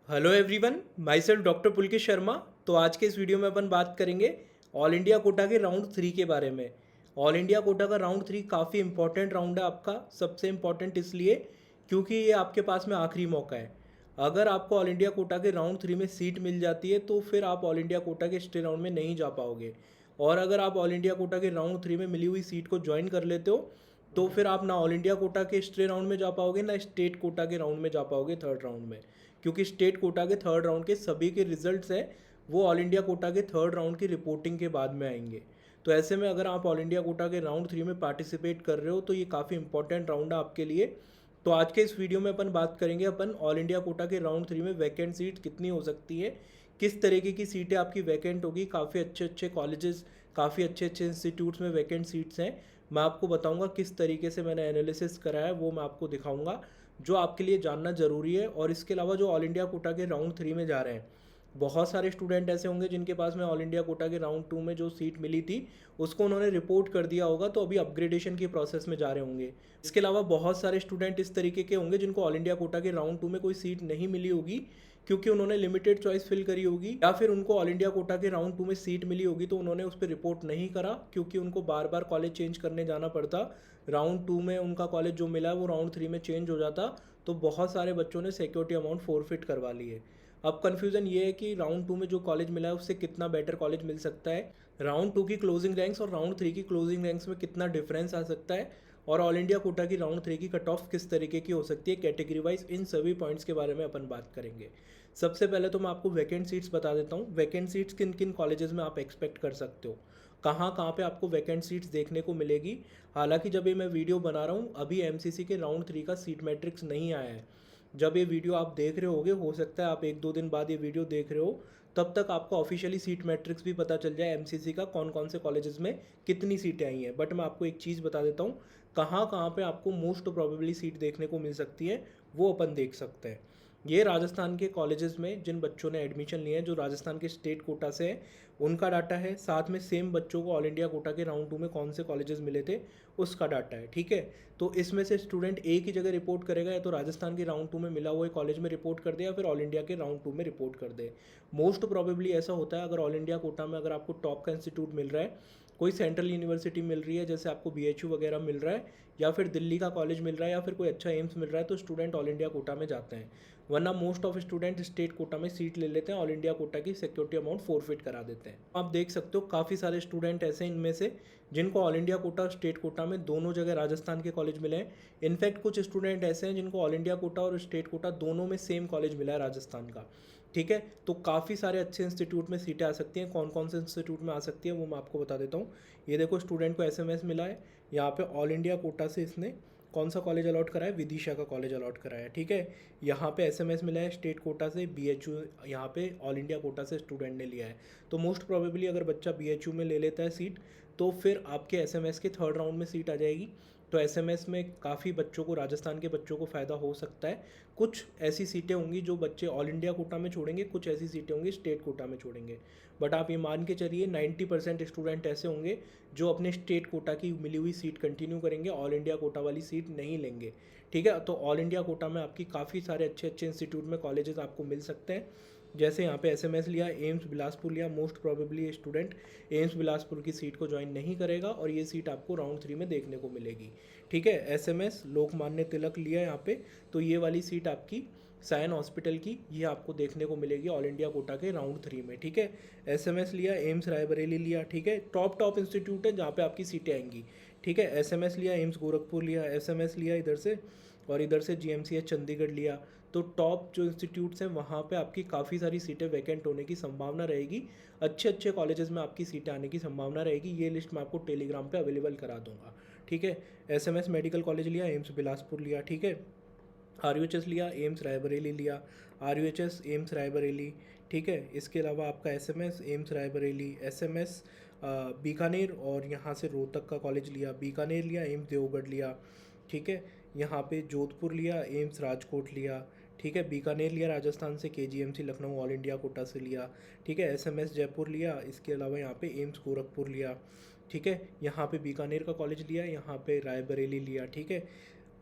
Hello everyone, my self doctor Pulkesh Sharma. तो आज के इस वीडियो में अपन बात करेंगे ऑल इंडिया कोटा के राउंड 3 के बारे में। ऑल इंडिया कोटा का राउंड 3 काफ़ी इंपॉर्टेंट राउंड है आपका। सबसे इम्पॉर्टेंट इसलिए क्योंकि ये आपके पास में आखिरी मौका है। अगर आपको ऑल इंडिया कोटा के राउंड 3 में सीट मिल जाती है तो फिर आप ऑल इंडिया कोटा के स्टे राउंड में नहीं जा पाओगे। और अगर आप ऑल इंडिया कोटा के राउंड 3 में मिली हुई सीट को ज्वाइन कर लेते हो तो फिर आप ना ऑल इंडिया कोटा के स्टे राउंड में जा पाओगे ना स्टेट कोटा के राउंड में जा पाओगे थर्ड राउंड में। क्योंकि स्टेट कोटा के थर्ड राउंड के सभी के रिजल्ट्स हैं वो ऑल इंडिया कोटा के थर्ड राउंड की रिपोर्टिंग के बाद में आएंगे। तो ऐसे में अगर आप ऑल इंडिया कोटा के राउंड 3 में पार्टिसिपेट कर रहे हो तो ये काफ़ी इंपॉर्टेंट राउंड है आपके लिए। तो आज के इस वीडियो में अपन बात करेंगे अपन ऑल इंडिया कोटा के राउंड 3 में वैकेंट सीट कितनी हो सकती है, किस तरीके की सीटें आपकी वैकेंट होगी। काफ़ी अच्छे अच्छे कॉलेजेस, काफ़ी अच्छे अच्छे इंस्टीट्यूट्स में वैकेंट सीट्स हैं। मैं आपको बताऊंगा किस तरीके से मैंने एनालिसिस करा है, वो मैं आपको दिखाऊंगा जो आपके लिए जानना ज़रूरी है। और इसके अलावा जो ऑल इंडिया कोटा के राउंड 3 में जा रहे हैं, बहुत सारे स्टूडेंट ऐसे होंगे जिनके पास में ऑल इंडिया कोटा के राउंड 2 में जो सीट मिली थी उसको उन्होंने रिपोर्ट कर दिया होगा, तो अभी अपग्रेडेशन की प्रोसेस में जा रहे होंगे। इसके अलावा बहुत सारे स्टूडेंट इस तरीके के होंगे जिनको ऑल इंडिया कोटा के राउंड 2 में कोई सीट नहीं मिली होगी क्योंकि उन्होंने लिमिटेड चॉइस फिल करी होगी, या फिर उनको ऑल इंडिया कोटा के राउंड 2 में सीट मिली होगी तो उन्होंने उस पर रिपोर्ट नहीं करा क्योंकि उनको बार बार कॉलेज चेंज करने जाना पड़ता। राउंड 2 में उनका कॉलेज जो मिला है वो राउंड 3 में चेंज हो जाता। तो बहुत सारे बच्चों ने सिक्योरिटी अमाउंट फोरफिट करवा ली है। अब कन्फ्यूज़न ये है कि राउंड 2 में जो कॉलेज मिला है उससे कितना बेटर कॉलेज मिल सकता है, राउंड 2 की क्लोजिंग रैंक्स और राउंड 3 की क्लोजिंग रैंक्स में कितना डिफरेंस आ सकता है, और ऑल इंडिया कोटा की राउंड 3 की कट ऑफ किस तरीके की हो सकती है कैटेगरी वाइज। इन सभी पॉइंट्स के बारे में अपन बात करेंगे। सबसे पहले तो मैं आपको वैकेंट सीट्स बता देता हूँ। वैकेंट सीट्स किन किन कॉलेजेस में आप एक्सपेक्ट कर सकते हो, कहाँ कहाँ पे आपको वैकेंट सीट्स देखने को मिलेगी। हालांकि जब ये मैं वीडियो बना रहा हूँ अभी एमसीसी के राउंड 3 का सीट मैट्रिक्स नहीं आया है। जब ये वीडियो आप देख रहे होगे, हो सकता है आप एक दो दिन बाद ये वीडियो देख रहे हो, तब तक आपको ऑफिशियली सीट मैट्रिक्स भी पता चल जाए एमसीसी का कौन कौन से कॉलेजेस में कितनी सीटें आई हैं। बट मैं आपको एक चीज़ बता देता हूँ, कहाँ कहाँ पे आपको मोस्ट प्रोबेबली सीट देखने को मिल सकती है वो अपन देख सकते हैं। ये राजस्थान के कॉलेजेस में जिन बच्चों ने एडमिशन लिए हैं जो राजस्थान के स्टेट कोटा से है उनका डाटा है। साथ में सेम बच्चों को ऑल इंडिया कोटा के राउंड 2 में कौन से कॉलेजेस मिले थे उसका डाटा है, ठीक है। तो इसमें से स्टूडेंट एक ही जगह रिपोर्ट करेगा, या तो राजस्थान के राउंड 2 में मिला हुआ कॉलेज में रिपोर्ट कर दे या फिर ऑल इंडिया के राउंड 2 में रिपोर्ट कर दे। मोस्ट प्रोबेबली ऐसा होता है अगर ऑल इंडिया कोटा में अगर आपको टॉप का इंस्टीट्यूट मिल रहा है, कोई सेंट्रल यूनिवर्सिटी मिल रही है जैसे आपको बीएचयू वगैरह मिल रहा है, या फिर दिल्ली का कॉलेज मिल रहा है, या फिर कोई अच्छा एम्स मिल रहा है, तो स्टूडेंट ऑल इंडिया कोटा में जाते हैं। वरना most of student state quota में सीट ले लेते हैं, ऑल इंडिया कोटा की सिक्योरिटी अमाउंट फोरफिट करा देते हैं। आप देख सकते हो काफ़ी सारे स्टूडेंट ऐसे इनमें से जिनको ऑल इंडिया कोटा और स्टेट कोटा में दोनों जगह राजस्थान के कॉलेज मिले हैं। इनफैक्ट कुछ स्टूडेंट ऐसे हैं जिनको ऑल इंडिया कोटा और स्टेट कोटा दोनों में सेम कॉलेज मिला है राजस्थान का, ठीक है। तो काफ़ी सारे अच्छे इंस्टीट्यूट में सीटें आ सकती हैं। कौन कौन से इंस्टीट्यूट में आ सकती है वो मैं आपको बता देता हूँ। ये देखो, स्टूडेंट को एसएमएस मिला है, यहाँ पे ऑल इंडिया कोटा से इसने कौन सा कॉलेज अलॉट करा है, विदिशा का कॉलेज अलॉट करा है, ठीक है। यहाँ पे एसएमएस मिला है स्टेट कोटा से बीएचयू, यहाँ पे ऑल इंडिया कोटा से स्टूडेंट ने लिया है। तो मोस्ट प्रोबेबली अगर बच्चा बीएचयू में ले लेता है सीट तो फिर आपके एसएमएस के थर्ड राउंड में सीट आ जाएगी। तो एसएमएस में काफ़ी बच्चों को, राजस्थान के बच्चों को फ़ायदा हो सकता है। कुछ ऐसी सीटें होंगी जो बच्चे ऑल इंडिया कोटा में छोड़ेंगे, कुछ ऐसी सीटें होंगी स्टेट कोटा में छोड़ेंगे। बट आप ये मान के चलिए 90% स्टूडेंट ऐसे होंगे जो अपने स्टेट कोटा की मिली हुई सीट कंटिन्यू करेंगे, ऑल इंडिया कोटा वाली सीट नहीं लेंगे, ठीक है। तो ऑल इंडिया कोटा में आपकी काफ़ी सारे अच्छे अच्छे इंस्टीट्यूट में कॉलेजेस आपको मिल सकते हैं। जैसे यहाँ पे एसएमएस लिया, एम्स बिलासपुर लिया, मोस्ट प्रोबेबली ये स्टूडेंट एम्स बिलासपुर की सीट को ज्वाइन नहीं करेगा और ये सीट आपको राउंड 3 में देखने को मिलेगी, ठीक है। एसएमएस लोकमान्य तिलक लिया यहाँ पे, तो ये वाली सीट आपकी सायन हॉस्पिटल की, ये आपको देखने को मिलेगी ऑल इंडिया कोटा के राउंड 3 में, ठीक है। एसएमएस लिया, एम्स रायबरेली लिया, ठीक है। टॉप इंस्टीट्यूट है जहाँ पे आपकी सीटें आएंगी, ठीक है। एसएमएस लिया, एम्स गोरखपुर लिया, एसएमएस लिया इधर से, और इधर से जीएमसीएच चंडीगढ़ लिया। तो टॉप जो इंस्टीट्यूट्स हैं वहाँ पे आपकी काफ़ी सारी सीटें वैकेंट होने की संभावना रहेगी। अच्छे अच्छे कॉलेजेस में आपकी सीटें आने की संभावना रहेगी। ये लिस्ट मैं आपको टेलीग्राम पे अवेलेबल करा दूंगा, ठीक है। एसएमएस मेडिकल कॉलेज लिया, एम्स बिलासपुर लिया, ठीक है। आरयूएचएस लिया, एम्स रायबरेली लिया, आरयूएचएस एम्स रायबरेली, ठीक है। इसके अलावा आपका SMS AIIMS Raebareli, SMS Bikaner, और यहाँ से रोहतक का कॉलेज लिया, बीकानेर लिया, एम्स देवगढ़ लिया, ठीक है। यहाँ पे जोधपुर लिया, एम्स राजकोट लिया, ठीक है। बीकानेर लिया राजस्थान से, KGMC Lucknow all India quota से लिया, ठीक है। एसएमएस जयपुर लिया, इसके अलावा यहाँ पे एम्स गोरखपुर लिया, ठीक है। यहाँ पे बीकानेर का कॉलेज लिया, यहाँ पे रायबरेली लिया, ठीक है।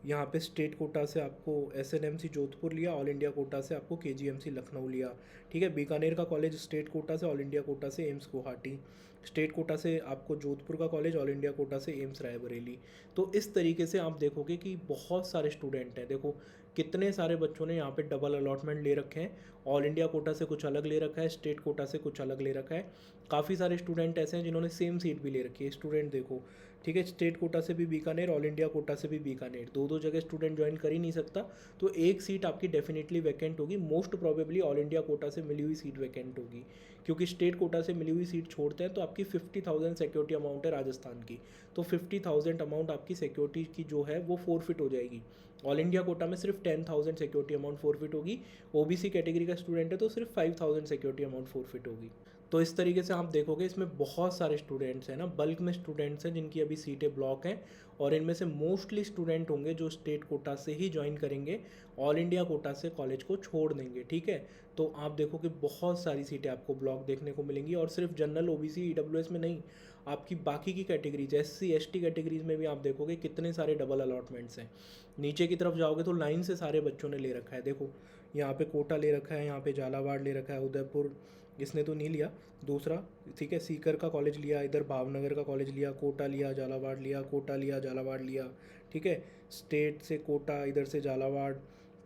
यहाँ पे स्टेट कोटा से आपको एसएनएमसी जोधपुर लिया, ऑल इंडिया कोटा से आपको केजीएमसी लखनऊ लिया। ठीक है, बीकानेर का कॉलेज स्टेट कोटा से, ऑल इंडिया कोटा से एम्स गुवाहाटी। स्टेट कोटा से आपको जोधपुर का कॉलेज, ऑल इंडिया कोटा से एम्स रायबरेली। तो इस तरीके से आप देखोगे कि बहुत सारे स्टूडेंट हैं। देखो कितने सारे बच्चों ने यहाँ पे डबल अलॉटमेंट ले रखे हैं। ऑल इंडिया कोटा से कुछ अलग ले रखा है, स्टेट कोटा से कुछ अलग ले रखा है। काफ़ी सारे स्टूडेंट ऐसे हैं जिन्होंने सेम सीट भी ले रखी है। स्टूडेंट देखो, ठीक है, स्टेट कोटा से भी बीकानेर, ऑल इंडिया कोटा से भी बीकानेर, दो दो जगह स्टूडेंट ज्वाइन कर ही नहीं सकता। तो एक सीट आपकी डेफिनेटली वैकेंट होगी। Most probably all India quota से मिली हुई सीट वैकेंट होगी, क्योंकि स्टेट कोटा से मिली हुई सीट छोड़ते हैं तो आपकी 50,000 सिक्योरिटी अमाउंट है राजस्थान की। तो 50,000 अमाउंट आपकी सिक्योरिटी की जो है वो फोरफिट हो जाएगी। ऑल इंडिया कोटा में सिर्फ 10,000 सिक्योरिटी अमाउंट फोरफिट होगी। ओबीसी कैटेगरी का स्टूडेंट है तो सिर्फ 5,000 सिक्योरिटी अमाउंट फोरफिट होगी। तो इस तरीके से आप देखोगे इसमें बहुत सारे स्टूडेंट्स हैं ना, बल्क में स्टूडेंट्स हैं जिनकी अभी सीटें ब्लॉक हैं। और इनमें से मोस्टली स्टूडेंट होंगे जो स्टेट कोटा से ही ज्वाइन करेंगे, ऑल इंडिया कोटा से कॉलेज को छोड़ देंगे। ठीक है, तो आप देखो कि बहुत सारी सीटें आपको ब्लॉक देखने को मिलेंगी। और सिर्फ जनरल, ओबीसी, ईडब्ल्यूएस में नहीं, आपकी बाकी की कैटेगरीज, एससी एसटी कैटेगरीज में भी आप देखोगे कितने सारे डबल अलॉटमेंट्स हैं। नीचे की तरफ जाओगे तो लाइन से सारे बच्चों ने ले रखा है। देखो यहाँ पे कोटा ले रखा है, यहाँ पे झालावाड़ ले रखा है, उदयपुर इसने तो नहीं लिया, दूसरा, ठीक है, सीकर का कॉलेज लिया, इधर भावनगर का कॉलेज लिया, कोटा लिया, झालावाड़ लिया, कोटा लिया, झालावाड़ लिया। ठीक है, स्टेट से कोटा, इधर से झालावाड़।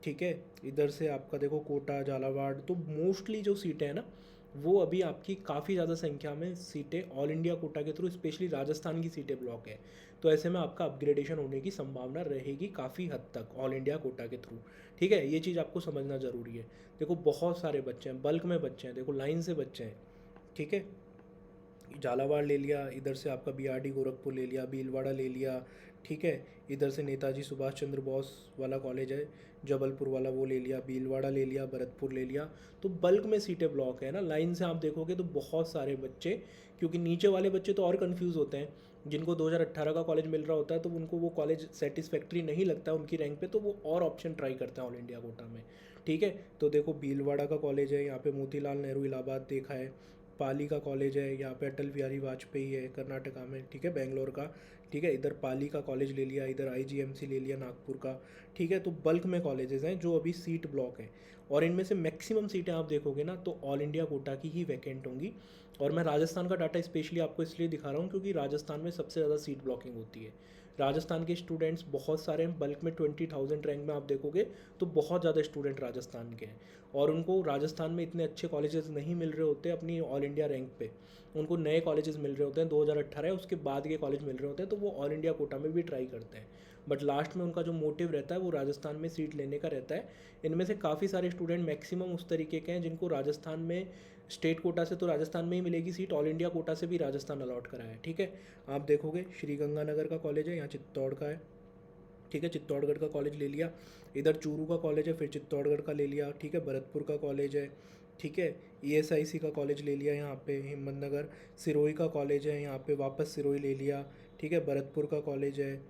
ठीक है, इधर से आपका देखो कोटा, झालावाड़। तो मोस्टली जो सीटें हैं ना, वो अभी आपकी काफ़ी ज़्यादा संख्या में सीटें ऑल इंडिया कोटा के थ्रू, स्पेशली राजस्थान की सीटें ब्लॉक है। तो ऐसे में आपका अपग्रेडेशन होने की संभावना रहेगी काफ़ी हद तक ऑल इंडिया कोटा के थ्रू। ठीक है, ये चीज़ आपको समझना ज़रूरी है। देखो बहुत सारे बच्चे हैं, बल्क में बच्चे हैं, देखो लाइन से बच्चे हैं। ठीक है, झालावाड़ ले लिया, इधर से आपका बीआरडी गोरखपुर ले लिया, भीलवाड़ा ले लिया। ठीक है, इधर से नेताजी सुभाष चंद्र बोस वाला कॉलेज है, जबलपुर वाला, वो ले लिया, भीलवाड़ा ले लिया, भरतपुर ले लिया। तो बल्क में सीटें ब्लॉक है ना, लाइन से आप देखोगे तो बहुत सारे बच्चे, क्योंकि नीचे वाले बच्चे तो और कन्फ्यूज़ होते हैं, जिनको 2018 का कॉलेज मिल रहा होता है तो उनको वो कॉलेज सेटिस्फैक्ट्री नहीं लगता है उनकी रैंक पे, तो वो और ऑप्शन ट्राई करते हैं ऑल इंडिया कोटा में। ठीक है, तो देखो भीलवाड़ा का कॉलेज है, यहाँ पे मोतीलाल नेहरू इलाहाबाद देखा है, पाली का कॉलेज है, यहाँ पे अटल बिहारी वाजपेयी है कर्नाटका में। ठीक है, बेंगलोर का। ठीक है, इधर पाली का कॉलेज ले लिया, इधर आईजीएमसी ले लिया नागपुर का। ठीक है, तो बल्क में कॉलेजेस हैं जो अभी सीट ब्लॉक है। और इनमें से मैक्सिमम सीटें आप देखोगे ना तो ऑल इंडिया कोटा की ही वैकेंट होंगी। और मैं राजस्थान का डाटा स्पेशली आपको इसलिए दिखा रहा हूँ क्योंकि राजस्थान में सबसे ज़्यादा सीट ब्लॉकिंग होती है। राजस्थान के स्टूडेंट्स बहुत सारे हैं, बल्क में 20,000 रैंक में आप देखोगे तो बहुत ज़्यादा स्टूडेंट राजस्थान के हैं। और उनको राजस्थान में इतने अच्छे कॉलेजेस नहीं मिल रहे होते अपनी ऑल इंडिया रैंक पे, उनको नए कॉलेजेस मिल रहे होते हैं, 2018 है उसके बाद के कॉलेज मिल रहे होते हैं, तो वो ऑल इंडिया कोटा में भी ट्राई करते हैं। बट लास्ट में उनका जो मोटिव रहता है वो राजस्थान में सीट लेने का रहता है। इनमें से काफ़ी सारे स्टूडेंट मैक्सिमम उस तरीके के हैं जिनको राजस्थान में स्टेट कोटा से तो राजस्थान में ही मिलेगी सीट, ऑल इंडिया कोटा से भी राजस्थान अलॉट करा है। ठीक है, आप देखोगे श्री गंगानगर का कॉलेज है, यहाँ चित्तौड़ का है। ठीक है, चित्तौड़गढ़ का कॉलेज ले लिया, इधर चूरू का कॉलेज है, फिर चित्तौड़गढ़ का ले लिया। ठीक है, भरतपुर का कॉलेज है। ठीक है, ईएसआईसी का कॉलेज ले लिया यहाँ पे हिम्मतनगर, सिरोही का कॉलेज है, यहाँ पे वापस सिरोही ले लिया। ठीक है, भरतपुर का कॉलेज है।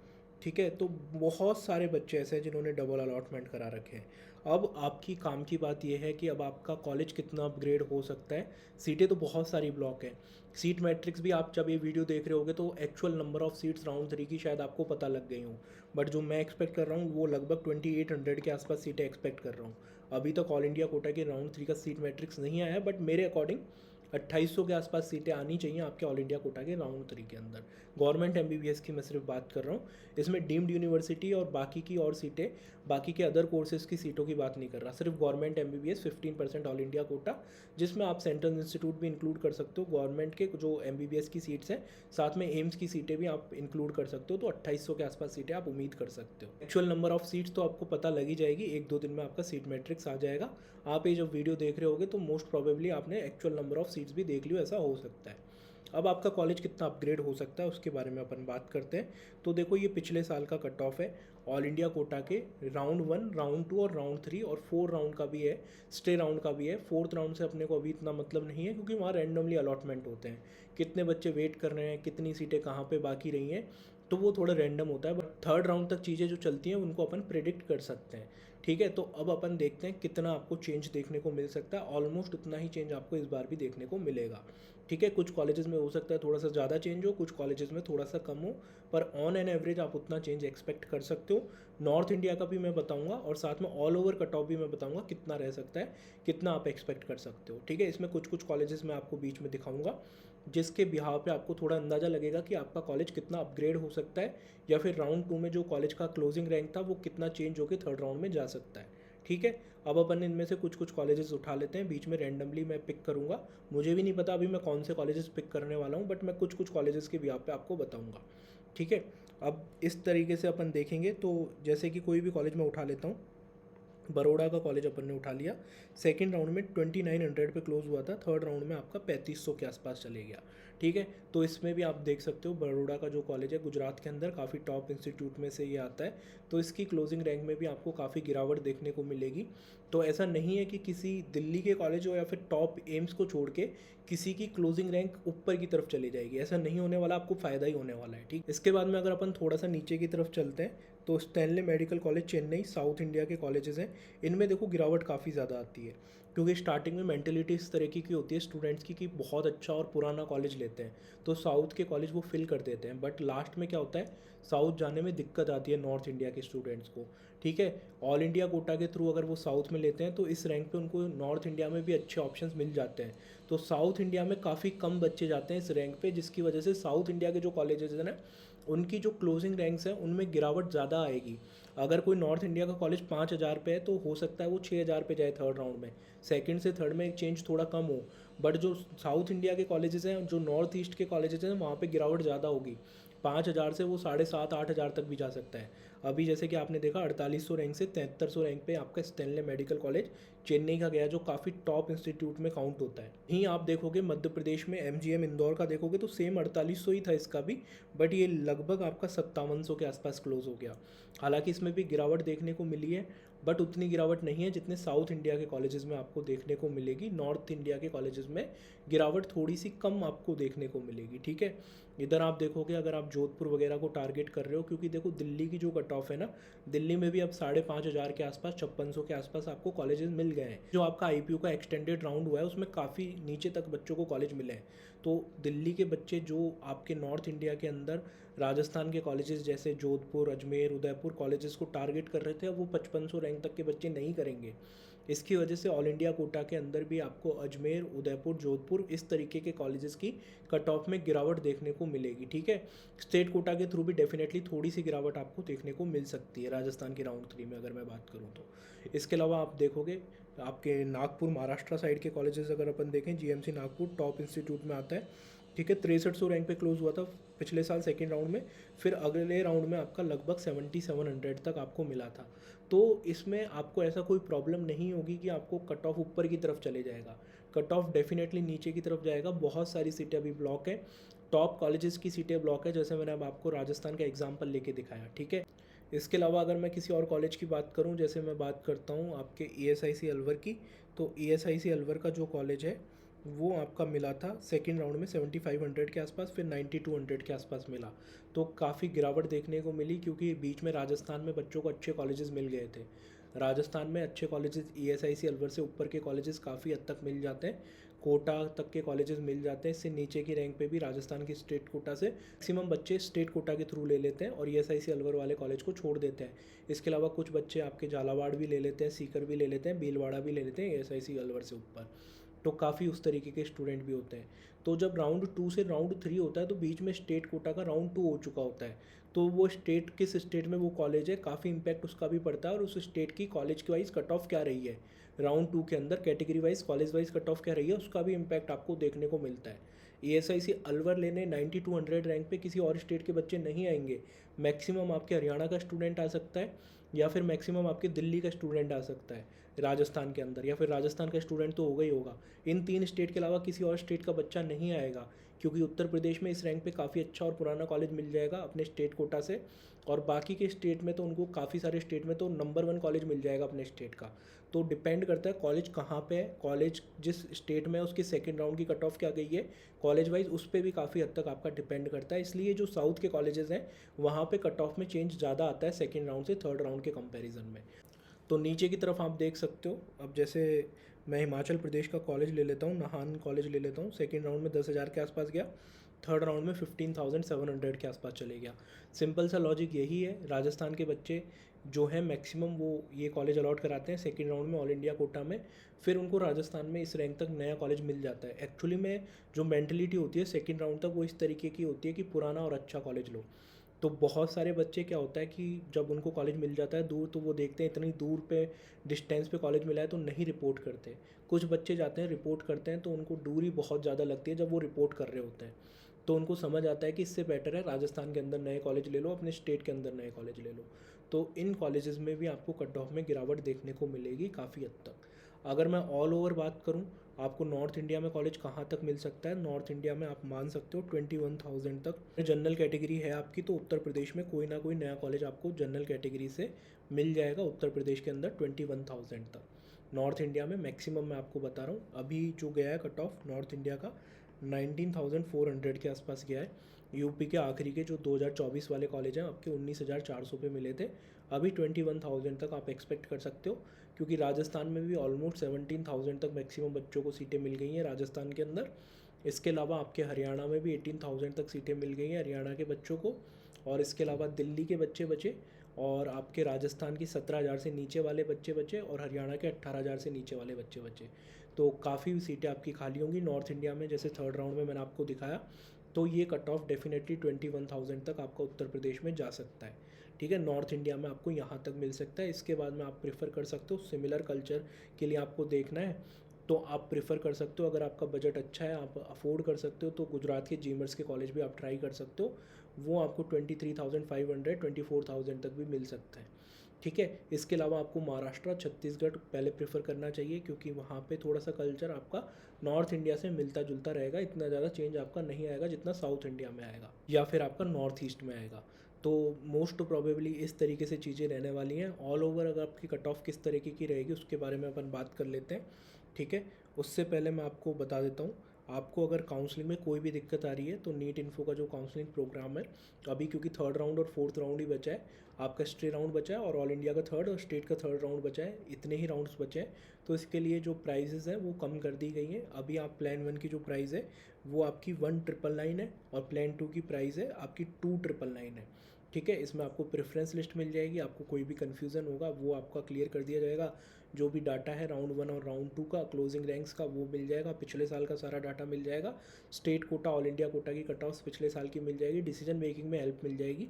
ठीक है, तो बहुत सारे बच्चे ऐसे हैं जिन्होंने डबल अलॉटमेंट करा रखे हैं। अब आपकी काम की बात यह है कि अब आपका कॉलेज कितना अपग्रेड हो सकता है। सीटें तो बहुत सारी ब्लॉक हैं, सीट मैट्रिक्स भी आप जब ये वीडियो देख रहे होगे तो actual number of seats round 3 की शायद आपको पता लग गई हूँ, बट जो मैं एक्सपेक्ट कर रहा हूँ वो लगभग 2800 के आसपास सीटें एक्सपेक्ट कर रहा हूँ। अभी तक ऑल इंडिया कोटा के राउंड 3 का सीट मैट्रिक्स नहीं आया है, बट मेरे अकॉर्डिंग 2800 के आसपास सीटें आनी चाहिए आपके ऑल इंडिया कोटा के राउंड 3 के अंदर। गवर्नमेंट एमबीबीएस की मैं सिर्फ बात कर रहा हूँ, इसमें डीम्ड यूनिवर्सिटी और बाकी की और सीटें, बाकी के अदर कोर्सेज की सीटों की बात नहीं कर रहा, सिर्फ government MBBS 15% all India quota, जिसमें आप सेंट्रल इंस्टीट्यूट भी इंक्लूड कर सकते हो। गवर्नमेंट के जो एमबीबीएस की सीट्स हैं, साथ में एम्स की सीटें भी आप इंक्लूड कर सकते हो, तो 2800 के आसपास सीटें आप उम्मीद कर सकते हो। एक्चुअल नंबर ऑफ सीट्स तो आपको पता लग ही जाएगी, 1-2 दिन में आपका सीट मैट्रिक्स आ जाएगा। आप ये जब वीडियो देख रहे होगे तो मोस्ट प्रोबेबली आपने एक्चुअल नंबर ऑफ सीट्स भी देख लियो, ऐसा हो सकता है। अब आपका कॉलेज कितना अपग्रेड हो सकता है उसके बारे में अपन बात करते हैं। तो देखो ये पिछले साल का कट ऑफ है ऑल इंडिया कोटा के, राउंड 1, राउंड 2 और राउंड 3 और 4 राउंड का भी है, स्टे राउंड का भी है। 4th राउंड से अपने को अभी इतना मतलब नहीं है क्योंकि वहाँ रैंडमली अलॉटमेंट होते हैं, कितने बच्चे वेट कर रहे हैं, कितनी सीटें कहाँ पे बाकी रही हैं, तो वो थोड़ा रैंडम होता है। बट 3rd राउंड तक चीज़ें जो चलती हैं उनको अपन प्रिडिक्ट कर सकते हैं। ठीक है, तो अब अपन देखते हैं कितना आपको चेंज देखने को मिल सकता है। ऑलमोस्ट उतना ही चेंज आपको इस बार भी देखने को मिलेगा। ठीक है, कुछ कॉलेजेस में हो सकता है थोड़ा सा ज़्यादा चेंज हो, कुछ कॉलेजेस में थोड़ा सा कम हो, पर ऑन एन एवरेज आप उतना चेंज एक्सपेक्ट कर सकते हो। नॉर्थ इंडिया का भी मैं बताऊंगा और साथ में ऑल ओवर कट ऑफ भी मैं बताऊंगा कितना रह सकता है, कितना आप एक्सपेक्ट कर सकते हो। ठीक है, इसमें कुछ कुछ कॉलेजेस मैं आपको बीच में दिखाऊंगा जिसके बिहाव पे आपको थोड़ा अंदाज़ा लगेगा कि आपका कॉलेज कितना अपग्रेड हो सकता है, या फिर राउंड 2 में जो कॉलेज का क्लोजिंग रैंक था वो कितना चेंज होकर थर्ड राउंड में जा सकता है। ठीक है, अब अपन इनमें से कुछ कुछ कॉलेजेस उठा लेते हैं, बीच में रैंडमली मैं पिक करूँगा। मुझे भी नहीं पता अभी मैं कौन से कॉलेजेस पिक करने वाला हूँ, बट मैं कुछ कुछ कॉलेजेस के बिहाव पे आपको बताऊँगा। ठीक है, अब इस तरीके से अपन देखेंगे तो जैसे कि कोई भी कॉलेज मैं उठा लेता हूँ। बड़ौदा का कॉलेज अपन ने उठा लिया, सेकंड राउंड में 2900 पे क्लोज हुआ था, थर्ड राउंड में आपका 3500 के आसपास चले गया। ठीक है, तो इसमें भी आप देख सकते हो बड़ौदा का जो कॉलेज है गुजरात के अंदर काफ़ी टॉप इंस्टीट्यूट में से ये आता है, तो इसकी क्लोजिंग रैंक में भी आपको काफ़ी गिरावट देखने को मिलेगी। तो ऐसा नहीं है कि किसी दिल्ली के कॉलेज हो या फिर टॉप एम्स को छोड़ के किसी की क्लोजिंग रैंक ऊपर की तरफ चली जाएगी, ऐसा नहीं होने वाला, आपको फ़ायदा ही होने वाला है। ठीक, इसके बाद में अगर अपन थोड़ा सा नीचे की तरफ चलते हैं तो Stanley medical college Chennai, south India के कॉलेजेस हैं, इनमें देखो गिरावट काफ़ी ज़्यादा आती है, क्योंकि स्टार्टिंग में मेंटेलिटी इस तरीके की होती है स्टूडेंट्स की कि बहुत अच्छा और पुराना कॉलेज लेते हैं तो साउथ के कॉलेज वो फिल कर देते हैं, बट लास्ट में क्या होता है, साउथ जाने में दिक्कत आती है नॉर्थ इंडिया के स्टूडेंट्स को। ठीक है, ऑल इंडिया कोटा के थ्रू अगर वो साउथ में लेते हैं तो इस रैंक पे उनको नॉर्थ इंडिया में भी अच्छे ऑप्शंस मिल जाते हैं, तो साउथ इंडिया में काफ़ी कम बच्चे जाते हैं इस रैंक पे, जिसकी वजह से साउथ इंडिया के जो कॉलेजेस हैं ना उनकी जो क्लोजिंग रैंक्स हैं उनमें गिरावट ज़्यादा आएगी। अगर कोई नॉर्थ इंडिया का कॉलेज 5000 पे है तो हो सकता है वो 6000 पे जाए थर्ड राउंड में, सेकंड से थर्ड में एक चेंज थोड़ा कम हो, बट जो साउथ इंडिया के कॉलेजेस हैं, जो नॉर्थ ईस्ट के कॉलेजेस हैं, वहाँ पे गिरावट ज़्यादा होगी, 5000 से वो 7,500-8,000 तक भी जा सकता है। अभी जैसे कि आपने देखा 4800 रैंक से 7300 रैंक पे आपका स्टैनले मेडिकल कॉलेज चेन्नई का गया, जो काफ़ी टॉप इंस्टीट्यूट में काउंट होता है। यहीं आप देखोगे मध्य प्रदेश में एमजीएम इंदौर का देखोगे तो सेम 4800 ही था इसका भी, बट ये लगभग आपका 5700 के आसपास क्लोज हो गया। हालांकि इसमें भी गिरावट देखने को मिली है, बट उतनी गिरावट नहीं है जितने साउथ इंडिया के कॉलेजेस में आपको देखने को मिलेगी। नॉर्थ इंडिया के कॉलेजेस में गिरावट थोड़ी सी कम आपको देखने को मिलेगी। ठीक है, इधर आप देखोगे अगर आप जोधपुर वगैरह को टारगेट कर रहे हो, क्योंकि देखो दिल्ली की जो कट ऑफ है ना, दिल्ली में भी अब 5500 के आसपास, 5600 के आसपास आपको कॉलेजेस मिल गए हैं। जो आपका आईपीयू का एक्सटेंडेड राउंड हुआ है उसमें काफ़ी नीचे तक बच्चों को कॉलेज मिले हैं, तो दिल्ली के बच्चे जो आपके नॉर्थ इंडिया के अंदर राजस्थान के कॉलेजेस जैसे जोधपुर, अजमेर, उदयपुर कॉलेजेस को टारगेट कर रहे थे, अब वो 5500 रैंक तक के बच्चे नहीं करेंगे। इसकी वजह से ऑल इंडिया कोटा के अंदर भी आपको अजमेर, उदयपुर, जोधपुर इस तरीके के कॉलेजेस की कट ऑफ में गिरावट देखने को मिलेगी। ठीक है, स्टेट कोटा के थ्रू भी डेफिनेटली थोड़ी सी गिरावट आपको देखने को मिल सकती है राजस्थान के राउंड 3 में अगर मैं बात करूँ तो। इसके अलावा आप देखोगे आपके नागपुर, महाराष्ट्र साइड के कॉलेजेस अगर अपन देखें, जीएमसी नागपुर टॉप इंस्टीट्यूट में आता है। ठीक है, 6300 रैंक पे क्लोज हुआ था पिछले साल सेकेंड राउंड में, फिर अगले राउंड में आपका लगभग 7700 तक आपको मिला था। तो इसमें आपको ऐसा कोई प्रॉब्लम नहीं होगी कि आपको कट ऑफ ऊपर की तरफ चले जाएगा, कट ऑफ डेफिनेटली नीचे की तरफ जाएगा। बहुत सारी सीटें अभी ब्लॉक है, टॉप कॉलेजेस की सीटें ब्लॉक है, जैसे मैंने अब आपको राजस्थान का एग्जाम्पल लेके दिखाया। ठीक है, इसके अलावा अगर मैं किसी और कॉलेज की बात करूं, जैसे मैं बात करता हूं आपके ESIC अलवर की, तो ESIC अलवर का जो कॉलेज है वो आपका मिला था सेकंड राउंड में 7500 के आसपास, फिर 9200 के आसपास मिला, तो काफ़ी गिरावट देखने को मिली, क्योंकि बीच में राजस्थान में बच्चों को अच्छे कॉलेजेस मिल गए थे। राजस्थान में अच्छे कॉलेजेस ESIC अलवर से ऊपर के कॉलेजेस काफ़ी हद तक मिल जाते हैं, कोटा तक के कॉलेजेस मिल जाते हैं। इससे नीचे की रैंक पे भी राजस्थान की स्टेट कोटा से मैक्सिमम बच्चे स्टेट कोटा के थ्रू ले लेते हैं और ESIC अलवर वाले कॉलेज को छोड़ देते हैं। इसके अलावा कुछ बच्चे आपके झालावाड़ भी ले लेते हैं, सीकर भी ले लेते हैं, भीलवाड़ा भी ले लेते हैं ESIC अलवर से ऊपर, तो काफ़ी उस तरीके के स्टूडेंट भी होते हैं। तो जब राउंड 2 से राउंड 3 होता है तो बीच में स्टेट कोटा का राउंड 2 हो चुका होता है, तो वो स्टेट किस स्टेट में वो कॉलेज है काफ़ी इंपैक्ट उसका भी पड़ता है, और उस स्टेट की कॉलेज की वाइज कट ऑफ क्या रही है राउंड 2 के अंदर, category wise college wise cut off क्या रही है, उसका भी इम्पैक्ट आपको देखने को मिलता है। ESIC अलवर लेने 9200 रैंक पे किसी और स्टेट के बच्चे नहीं आएंगे, मैक्सिमम आपके हरियाणा का स्टूडेंट आ सकता है, या फिर मैक्सिमम आपके दिल्ली का स्टूडेंट आ सकता है राजस्थान के अंदर, या फिर राजस्थान का स्टूडेंट तो होगा ही होगा। इन 3 स्टेट के अलावा किसी और स्टेट का बच्चा नहीं आएगा, क्योंकि उत्तर प्रदेश में इस रैंक पे काफ़ी अच्छा और पुराना कॉलेज मिल जाएगा अपने स्टेट कोटा से, और बाकी के स्टेट में तो उनको काफ़ी सारे स्टेट में तो नंबर 1 कॉलेज मिल जाएगा अपने स्टेट का। तो डिपेंड करता है कॉलेज कहाँ पे है, कॉलेज जिस स्टेट में है उसकी सेकेंड राउंड की कट ऑफ क्या गई है कॉलेज वाइज, उस पर भी काफ़ी हद तक आपका डिपेंड करता है। इसलिए जो साउथ के कॉलेजेस हैं वहाँ पे कट ऑफ में चेंज ज़्यादा आता है सेकेंड राउंड से थर्ड राउंड के कंपैरिजन में। तो नीचे की तरफ आप देख सकते हो। अब जैसे मैं हिमाचल प्रदेश का कॉलेज ले लेता हूँ, नाहन कॉलेज ले लेता हूँ। सेकेंड राउंड में 10,000 के आसपास गया, थर्ड राउंड में 15,700 के आसपास चले गया। सिंपल सा लॉजिक यही है। राजस्थान के बच्चे जो हैं मैक्सिमम वो ये कॉलेज अलॉट कराते हैं सेकेंड राउंड में ऑल इंडिया कोटा में, फिर उनको राजस्थान में इस रैंक तक नया कॉलेज मिल जाता है। एक्चुअली में जो मेंटलिटी होती है सेकेंड राउंड तक वो इस तरीके की होती है कि पुराना और अच्छा कॉलेज लो। तो बहुत सारे बच्चे क्या होता है कि जब उनको कॉलेज मिल जाता है दूर, तो वो देखते हैं इतनी दूर पे डिस्टेंस पे कॉलेज मिला है तो नहीं रिपोर्ट करते। कुछ बच्चे जाते हैं रिपोर्ट करते हैं तो उनको दूरी बहुत ज़्यादा लगती है जब वो रिपोर्ट कर रहे होते हैं। तो उनको समझ आता है कि इससे बेटर है राजस्थान के अंदर नए कॉलेज ले लो, अपने स्टेट के अंदर नए कॉलेज ले लो। तो इन कॉलेजेस में भी आपको कट ऑफ में गिरावट देखने को मिलेगी काफ़ी हद तक। अगर मैं ऑल ओवर बात करूं, आपको नॉर्थ इंडिया में कॉलेज कहाँ तक मिल सकता है? नॉर्थ इंडिया में आप मान सकते हो 21,000 तक। जनरल कैटेगरी है आपकी तो उत्तर प्रदेश में कोई ना कोई नया कॉलेज आपको जनरल कैटेगरी से मिल जाएगा उत्तर प्रदेश के अंदर 21,000 तक। नॉर्थ इंडिया में मैक्सिमम मैं आपको बता रहा हूँ, अभी जो गया है कट ऑफ नॉर्थ इंडिया का 19,400 के आसपास गया है। यूपी के आखिरी के जो 2024 वाले कॉलेज हैं आपके 19,400 पे मिले थे, अभी 21,000 तक आप एक्सपेक्ट कर सकते हो। क्योंकि राजस्थान में भी ऑलमोस्ट 17,000 तक मैक्सिमम बच्चों को सीटें मिल गई हैं राजस्थान के अंदर। इसके अलावा आपके हरियाणा में भी 18,000 तक सीटें मिल गई हैं हरियाणा के बच्चों को। और इसके अलावा दिल्ली के बच्चे बचे, और आपके राजस्थान की 17,000 से नीचे वाले बच्चे बचे, और हरियाणा के 18,000 से नीचे वाले बच्चे बचे। तो काफ़ी सीटें आपकी खाली होंगी नॉर्थ इंडिया में। जैसे थर्ड राउंड में मैंने आपको दिखाया, तो ये कट ऑफ डेफिनेटली 21,000 तक आपका उत्तर प्रदेश में जा सकता है। ठीक है, नॉर्थ इंडिया में आपको यहाँ तक मिल सकता है। इसके बाद में आप प्रेफर कर सकते हो सिमिलर कल्चर के लिए आपको देखना है तो आप प्रेफर कर सकते हो। अगर आपका बजट अच्छा है, आप अफोर्ड कर सकते हो, तो गुजरात के जीमर्स के कॉलेज भी आप ट्राई कर सकते हो। वो आपको 23,500 24,000 तक भी मिल सकता है। ठीक है, इसके अलावा आपको महाराष्ट्र छत्तीसगढ़ पहले प्रेफर करना चाहिए, क्योंकि वहाँ पे थोड़ा सा कल्चर आपका नॉर्थ इंडिया से मिलता जुलता रहेगा। इतना ज़्यादा चेंज आपका नहीं आएगा जितना साउथ इंडिया में आएगा या फिर आपका नॉर्थ ईस्ट में आएगा। तो मोस्ट प्रोबेबली इस तरीके से चीज़ें रहने वाली हैं। ऑल ओवर अगर आपकी कट ऑफ किस तरीके की रहेगी उसके बारे में अपन बात कर लेते हैं। ठीक है, उससे पहले मैं आपको बता देता हूँ, आपको अगर काउंसलिंग में कोई भी दिक्कत आ रही है तो नीट इन्फो का जो काउंसलिंग प्रोग्राम है अभी, क्योंकि थर्ड राउंड और फोर्थ राउंड ही बचा है, आपका स्टेट राउंड बचा है और ऑल इंडिया का थर्ड और स्टेट का थर्ड राउंड बचा है, इतने ही राउंड्स बचे हैं। तो इसके लिए जो प्राइजेज़ हैं वो कम कर दी गई हैं। अभी आप प्लान 1 की जो प्राइस है वो आपकी 1,999 है, और प्लान 2 की प्राइस है आपकी 2,999 है। ठीक है, इसमें आपको प्रेफरेंस लिस्ट मिल जाएगी। आपको कोई भी कन्फ्यूज़न होगा वो आपका क्लियर कर दिया जाएगा। जो भी डाटा है राउंड 1 और राउंड 2 का क्लोजिंग रैंक्स का वो मिल जाएगा, पिछले साल का सारा डाटा मिल जाएगा। State quota all India quota की कट ऑफ्स पिछले साल की मिल जाएगी। डिसीजन मेकिंग में हेल्प मिल जाएगी।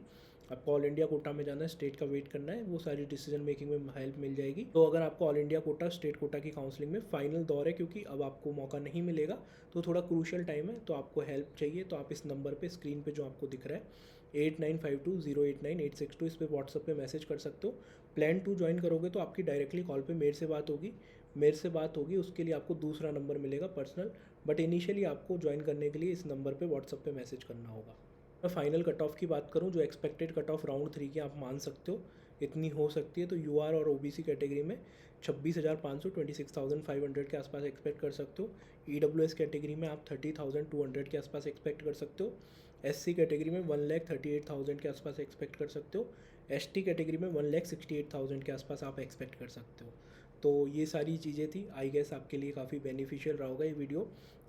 आपको ऑल इंडिया कोटा में जाना है, स्टेट का वेट करना है, वो सारी डिसीजन मेकिंग में हेल्प मिल जाएगी। तो अगर आपको all India quota state quota की काउंसलिंग में फाइनल दौर है, क्योंकि अब आपको मौका नहीं मिलेगा, तो थोड़ा क्रूशियल टाइम है, तो आपको हेल्प चाहिए तो आप इस नंबर पे स्क्रीन पे जो आपको दिख रहा है 8952089862 इस पर व्हाट्सअप पे मैसेज कर सकते हो। प्लान 2 ज्वाइन करोगे तो आपकी डायरेक्टली कॉल पे मेरे से बात होगी, उसके लिए आपको दूसरा नंबर मिलेगा पर्सनल, बट इनिशियली आपको ज्वाइन करने के लिए इस नंबर पे व्हाट्सअप पे मैसेज करना होगा। मैं फाइनल कट ऑफ की बात करूं, जो एक्सपेक्टेड कट ऑफ राउंड 3 की आप मान सकते हो इतनी हो सकती है। तो यूआर और ओबीसी कैटेगरी में 26,500 26,500 के आसपास एक्सपेक्ट कर सकते हो। ईडब्ल्यूएस कैटेगरी में आप 30,200 के आसपास एक्सपेक्ट कर सकते हो। एससी कैटेगरी में 1,38,000 के आसपास एक्सपेक्ट कर सकते हो। एसटी कैटेगरी में 1,68,000 के आसपास आप एक्सपेक्ट कर सकते हो। तो ये सारी चीज़ें थी, आई गेस आपके लिए काफ़ी बेनिफिशियल रहा होगा ये वीडियो,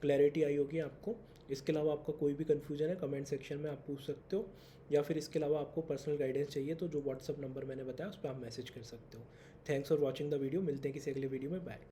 क्लैरिटी आई होगी आपको। इसके अलावा आपका कोई भी कन्फ्यूजन है कमेंट सेक्शन में आप पूछ सकते हो, या फिर इसके अलावा आपको पर्सनल गाइडेंस चाहिए तो जो व्हाट्सअप नंबर मैंने बताया उस पर आप मैसेज कर सकते हो। Thanks for watching the video, मिलते हैं किसी अगले वीडियो में, बाय।